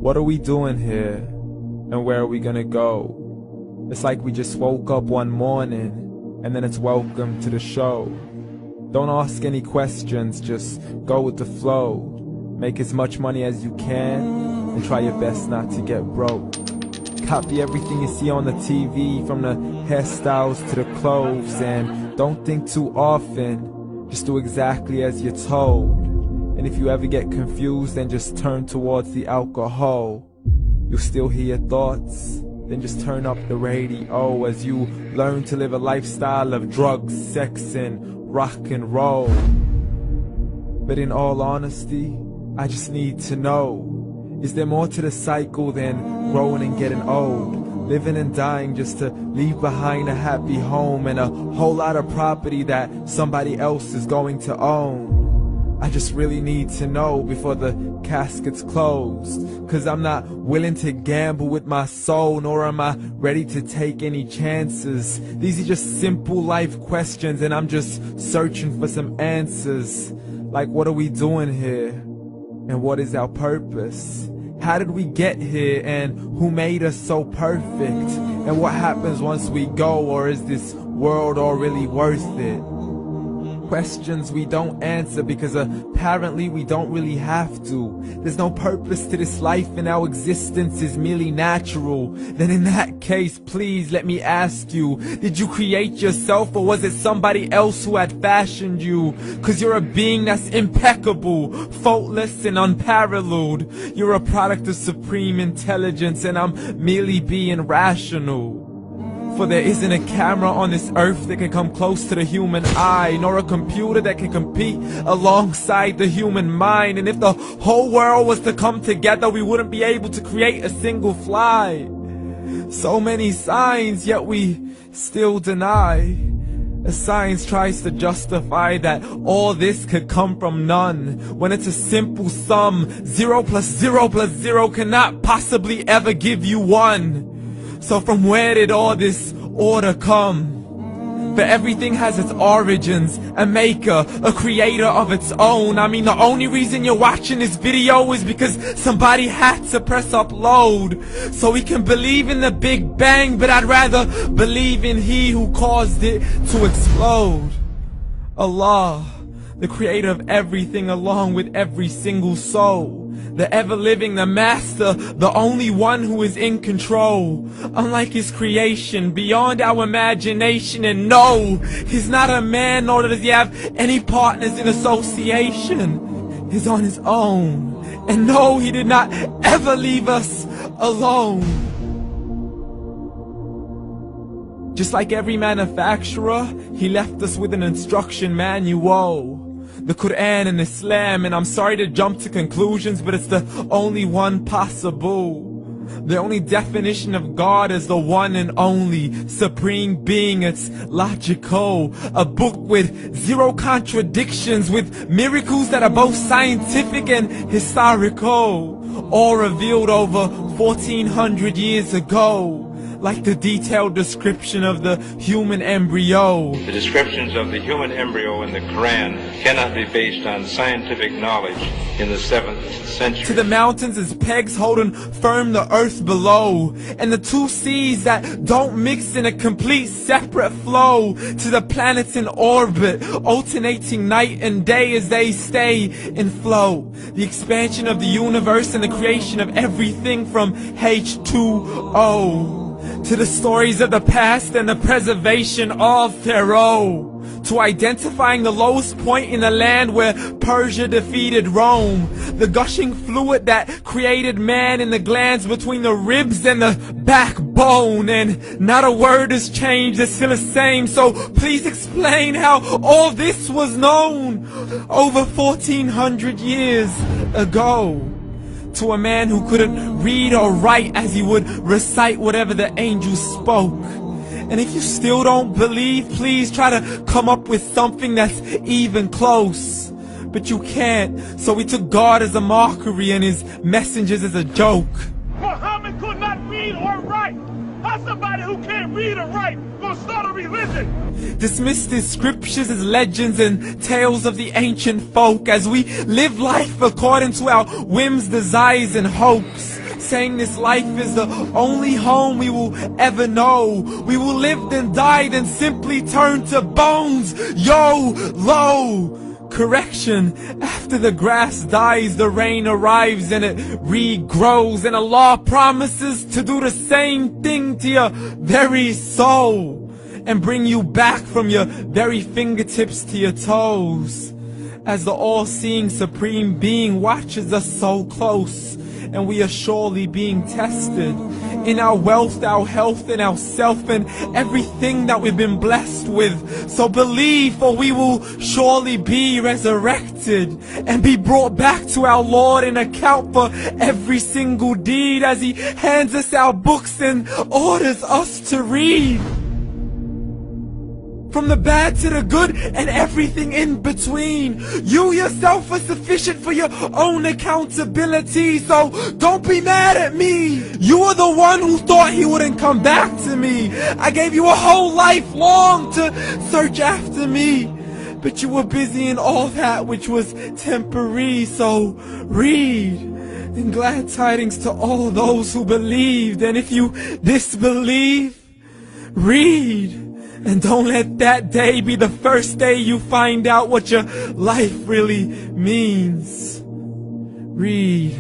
What are we doing here? And where are we gonna go? It's like we just woke up one morning, and then it's welcome to the show. Don't ask any questions, just go with the flow. Make as much money as you can, and try your best not to get broke. Copy everything you see on the TV, from the hairstyles to the clothes, and don't think too often, just do exactly as you're told. And if you ever get confused, then just turn towards the alcohol. You'll still hear your thoughts, then just turn up the radio as you learn to live a lifestyle of drugs, sex, and rock and roll. But in all honesty, I just need to know, is there more to the cycle than growing and getting old? Living and dying just to leave behind a happy home and a whole lot of property that somebody else is going to own. I just really need to know before the casket's closed, 'cause I'm not willing to gamble with my soul, nor am I ready to take any chances. These are just simple life questions, and I'm just searching for some answers. Like, what are we doing here? And what is our purpose? How did we get here, and who made us so perfect? And what happens once we go, or is this world all really worth it? Questions we don't answer because apparently we don't really have to. There's no purpose to this life and our existence is merely natural. Then in that case, please let me ask you, did you create yourself, or was it somebody else who had fashioned you? 'Cause you're a being that's impeccable, faultless and unparalleled. You're a product of supreme intelligence, and I'm merely being rational. For there isn't a camera on this earth that can come close to the human eye, nor a computer that can compete alongside the human mind. And if the whole world was to come together, we wouldn't be able to create a single fly. So many signs, yet we still deny. As science tries to justify that all this could come from none, when it's a simple sum. 0 plus 0 plus 0 cannot possibly ever give you 1. So from where did all this order come? For everything has its origins, a maker, a creator of its own. I mean, the only reason you're watching this video is because somebody had to press upload. So we can believe in the Big Bang, but I'd rather believe in He who caused it to explode. Allah, the creator of everything, along with every single soul. The ever-living, the master, the only one who is in control. Unlike his creation, beyond our imagination. And no, he's not a man, nor does he have any partners in association. He's on his own. And no, he did not ever leave us alone. Just like every manufacturer, he left us with an instruction manual. The Quran and Islam, and I'm sorry to jump to conclusions, but it's the only one possible. The only definition of God is the one and only supreme being. It's logical, a book with 0 contradictions, with miracles that are both scientific and historical, all revealed over 1400 years ago. Like the detailed description of the human embryo. The descriptions of the human embryo in the Quran cannot be based on scientific knowledge in the 7th century. To the mountains as pegs holding firm the earth below, and the 2 seas that don't mix in a complete separate flow. To the planets in orbit, alternating night and day as they stay in flow. The expansion of the universe and the creation of everything from H2O. To the stories of the past and the preservation of Pharaoh. To identifying the lowest point in the land where Persia defeated Rome. The gushing fluid that created man in the glands between the ribs and the backbone. And not a word has changed, it's still the same. So please explain how all this was known over 1400 years ago. To a man who couldn't read or write, as he would recite whatever the angels spoke. And if you still don't believe, please try to come up with something that's even close. But you can't, so we took God as a mockery and his messengers as a joke. Muhammad could not read or write. How somebody who can't read or write gonna start a religion? Dismissed his scriptures as legends and tales of the ancient folk, as we live life according to our whims, desires, and hopes. saying this life is the only home we will ever know. We will live then die, then simply turn to bones. YOLO! Correction, after the grass dies, the rain arrives and it regrows, and Allah promises to do the same thing to your very soul and bring you back from your very fingertips to your toes, as the all-seeing supreme being watches us so close, and we are surely being tested in our wealth, our health, and our self, and everything that we've been blessed with. So believe, for we will surely be resurrected and be brought back to our Lord and account for every single deed, as He hands us our books and orders us to read. From the bad to the good and everything in between. You yourself are sufficient for your own accountability, so don't be mad at me. You are the one who thought He wouldn't come back to me. I gave you a whole life long to search after me, but you were busy in all that which was temporary. So read, and glad tidings to all those who believed. And if you disbelieve, read. And don't let that day be the first day you find out what your life really means. Read.